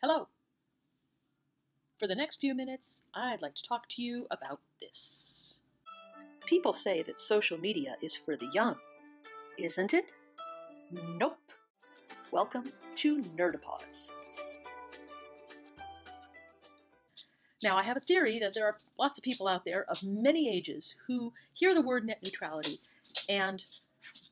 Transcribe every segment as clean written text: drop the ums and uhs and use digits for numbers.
Hello. For the next few minutes, I'd like to talk to you about this. People say that social media is for the young. Isn't it? Nope. Welcome to Nerdopause. Now, I have a theory that there are lots of people out there of many ages who hear the word net neutrality and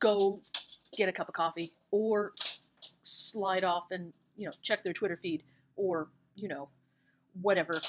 go get a cup of coffee or slide off and, check their Twitter feed or, whatever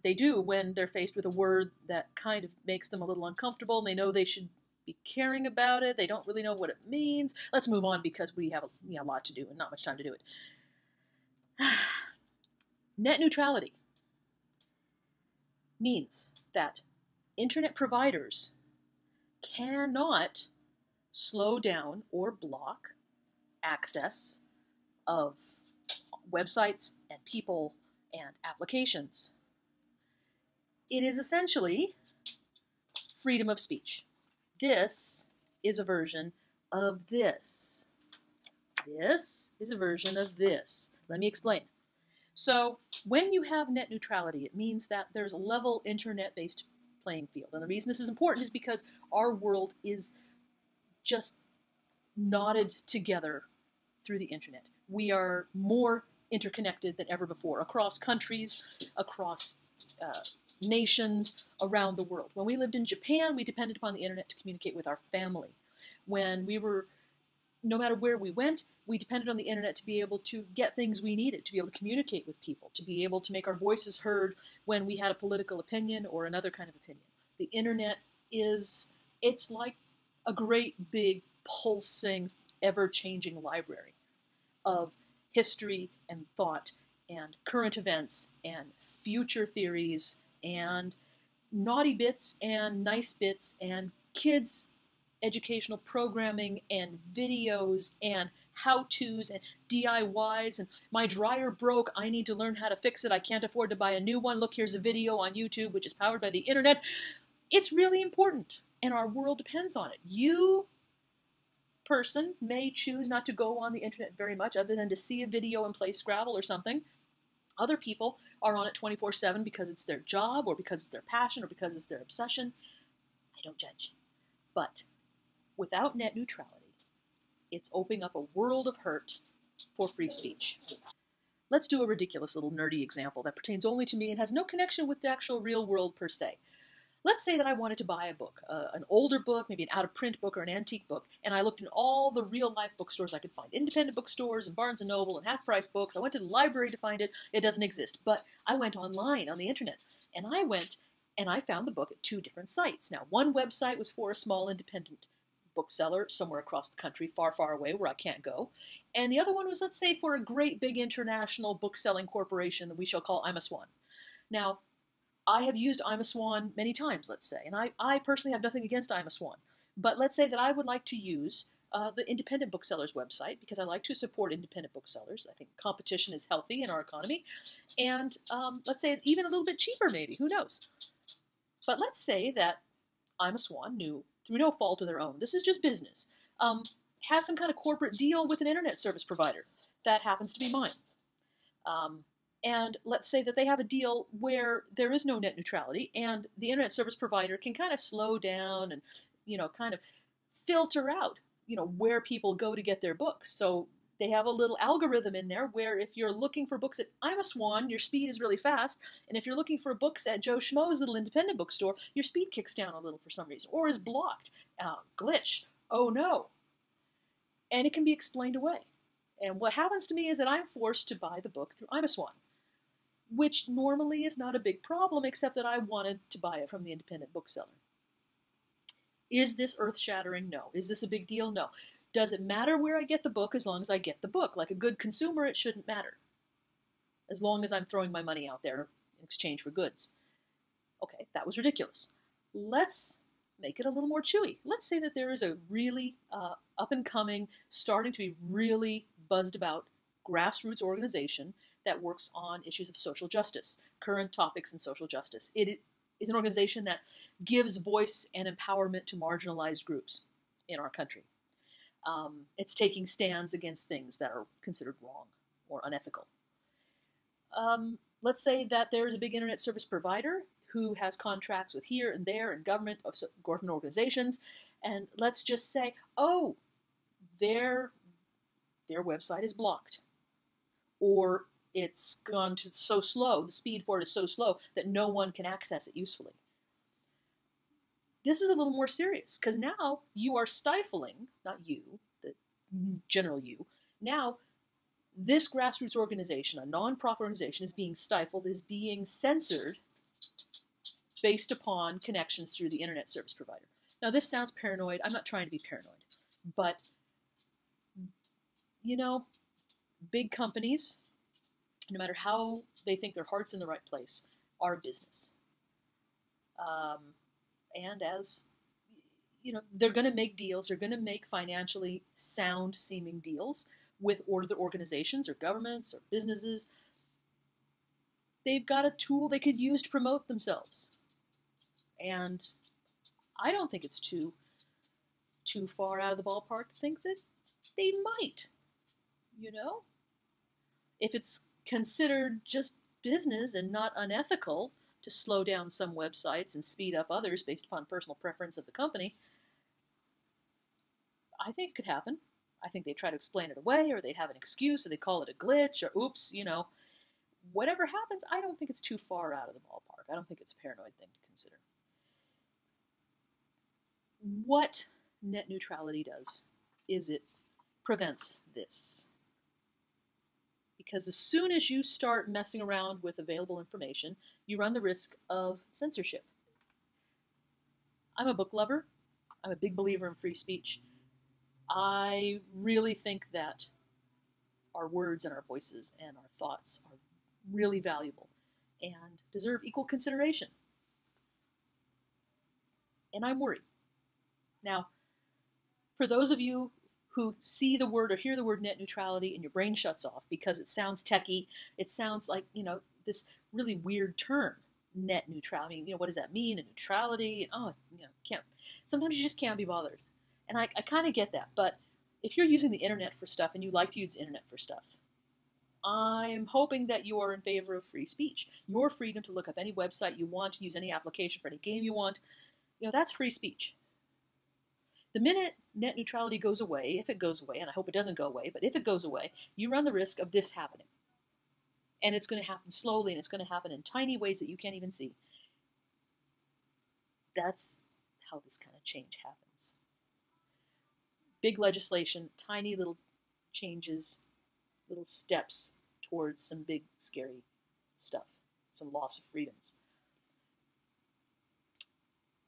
they do when they're faced with a word that kind of makes them a little uncomfortable and they know they should be caring about it. They don't really know what it means. Let's move on because we have a lot to do and not much time to do it. Net neutrality means that internet providers cannot slow down or block access of websites and people and applications. It is essentially freedom of speech. This is a version of this. This is a version of this. Let me explain. So when you have net neutrality, it means that there's a level internet-based playing field. And the reason this is important is because our world is just knotted together through the internet. We are more interconnected than ever before, across countries, across nations, around the world. When we lived in Japan, we depended upon the internet to communicate with our family. When we were, no matter where we went, we depended on the internet to be able to get things we needed, to be able to communicate with people, to be able to make our voices heard when we had a political opinion or another kind of opinion. The internet it's like a great big pulsing, ever-changing library of history and thought and current events and future theories and naughty bits and nice bits and kids' educational programming and videos and how-tos and DIYs and my dryer broke, I need to learn how to fix it, I can't afford to buy a new one, look, here's a video on YouTube which is powered by the internet. It's really important and our world depends on it. You person may choose not to go on the internet very much other than to see a video and play Scrabble or something. Other people are on it 24/7 because it's their job or because it's their passion or because it's their obsession. I don't judge. But without net neutrality, it's opening up a world of hurt for free speech. Let's do a ridiculous little nerdy example that pertains only to me and has no connection with the actual real world per se. Let's say that I wanted to buy a book, an older book, maybe an out-of-print book or an antique book, and I looked in all the real-life bookstores I could find, independent bookstores and Barnes & Noble and half-price books. I went to the library to find it. It doesn't exist. But I went online on the internet, and I found the book at two different sites. Now, one website was for a small independent bookseller somewhere across the country, far, far away where I can't go. And the other one was, let's say, for a great big international book-selling corporation that we shall call I'm a Swan. Now, I have used I'm a Swan many times, let's say, and I personally have nothing against I'm a Swan. But let's say that I would like to use the independent booksellers website because I like to support independent booksellers. I think competition is healthy in our economy. And let's say it's even a little bit cheaper maybe, who knows. But let's say that I'm a Swan, through no fault of their own, this is just business, has some kind of corporate deal with an internet service provider. That happens to be mine. And let's say that they have a deal where there is no net neutrality and the internet service provider can kind of slow down and, kind of filter out, where people go to get their books. So they have a little algorithm in there where if you're looking for books at I'm a Swan, your speed is really fast. And if you're looking for books at Joe Schmo's little independent bookstore, your speed kicks down a little for some reason or is blocked. Glitch. Oh no. And it can be explained away. And what happens to me is that I'm forced to buy the book through I'm a Swan, which normally is not a big problem, except that I wanted to buy it from the independent bookseller. Is this earth-shattering? No. Is this a big deal? No. Does it matter where I get the book as long as I get the book? Like a good consumer, it shouldn't matter, as long as I'm throwing my money out there in exchange for goods. Okay, that was ridiculous. Let's make it a little more chewy. Let's say that there is a really up-and-coming, starting to be really buzzed about grassroots organization that works on issues of social justice, current topics in social justice. It is an organization that gives voice and empowerment to marginalized groups in our country. It's taking stands against things that are considered wrong or unethical. Let's say that there's a big internet service provider who has contracts with here and there and government organizations, and let's just say, oh, their website is blocked, or it's gone to so slow, the speed for it is so slow that no one can access it usefully. This is a little more serious, because now you are stifling, not you, the general you, now this grassroots organization, a nonprofit organization, is being stifled, is being censored based upon connections through the internet service provider. Now, this sounds paranoid. I'm not trying to be paranoid. But, you know, big companies, no matter how they think their heart's in the right place, are a business. And as, you know, they're going to make deals. They're going to make financially sound-seeming deals with other organizations or governments or businesses. They've got a tool they could use to promote themselves. And I don't think it's too far out of the ballpark to think that they might, you know? If it's considered just business and not unethical to slow down some websites and speed up others based upon personal preference of the company, I think it could happen. I think they try to explain it away, or they have an excuse, or they call it a glitch, or oops, you know. Whatever happens, I don't think it's too far out of the ballpark. I don't think it's a paranoid thing to consider. What net neutrality does is it prevents this. Because as soon as you start messing around with available information, you run the risk of censorship. I'm a book lover. I'm a big believer in free speech. I really think that our words and our voices and our thoughts are really valuable and deserve equal consideration. And I'm worried. Now, for those of you who see the word or hear the word net neutrality and your brain shuts off because it sounds techie, it sounds like, you know, this really weird term, net neutrality. I mean, you know, what does that mean? A neutrality? Oh, you know, sometimes you just can't be bothered. And I kind of get that. But if you're using the internet for stuff and you like to use the internet for stuff, I'm hoping that you are in favor of free speech. Your freedom to look up any website you want, to use any application for any game you want, you know, that's free speech. The minute net neutrality goes away, if it goes away, and I hope it doesn't go away, but if it goes away, you run the risk of this happening. And it's going to happen slowly, and it's going to happen in tiny ways that you can't even see. That's how this kind of change happens. Big legislation, tiny little changes, little steps towards some big, scary stuff, some loss of freedoms.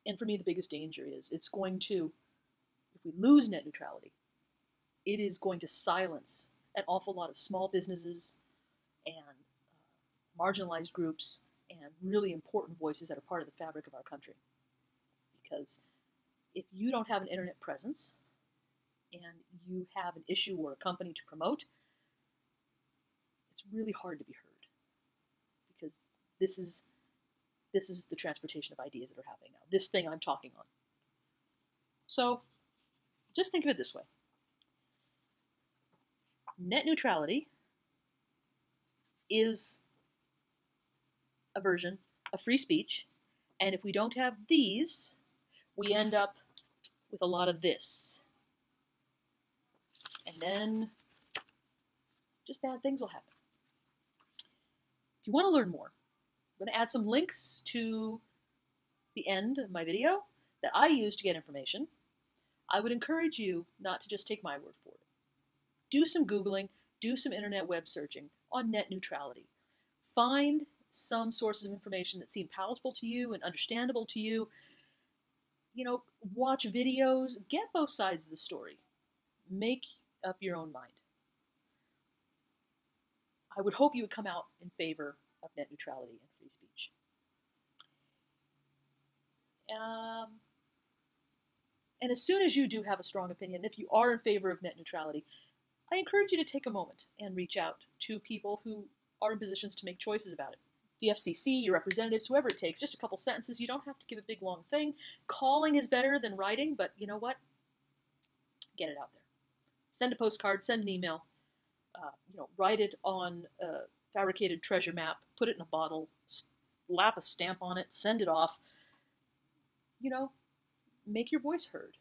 And for me, the biggest danger is it's going to, if we lose net neutrality, it is going to silence an awful lot of small businesses and marginalized groups and really important voices that are part of the fabric of our country. Because if you don't have an internet presence and you have an issue or a company to promote, it's really hard to be heard. Because this is the transportation of ideas that are happening now. This thing I'm talking on. So just think of it this way. Net neutrality is a version of free speech, and if we don't have these, we end up with a lot of this. And then just bad things will happen. If you want to learn more, I'm going to add some links to the end of my video that I use to get information. I would encourage you not to just take my word for it. Do some Googling, do some internet web searching on net neutrality. Find some sources of information that seem palatable to you and understandable to you. You know, watch videos, get both sides of the story. Make up your own mind. I would hope you would come out in favor of net neutrality and free speech. And as soon as you do have a strong opinion, if you are in favor of net neutrality, I encourage you to take a moment and reach out to people who are in positions to make choices about it. The FCC, your representatives, whoever it takes, just a couple sentences. You don't have to give a big, long thing. Calling is better than writing, but you know what? Get it out there. Send a postcard, send an email. Write it on fabricated treasure map, put it in a bottle, slap a stamp on it, send it off. You know, make your voice heard.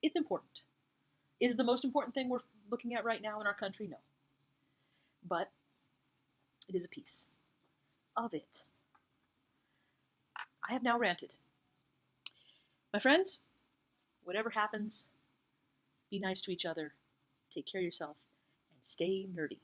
It's important. Is it the most important thing we're looking at right now in our country? No. But it is a piece of it. I have now ranted. My friends, whatever happens, be nice to each other, take care of yourself, and stay nerdy.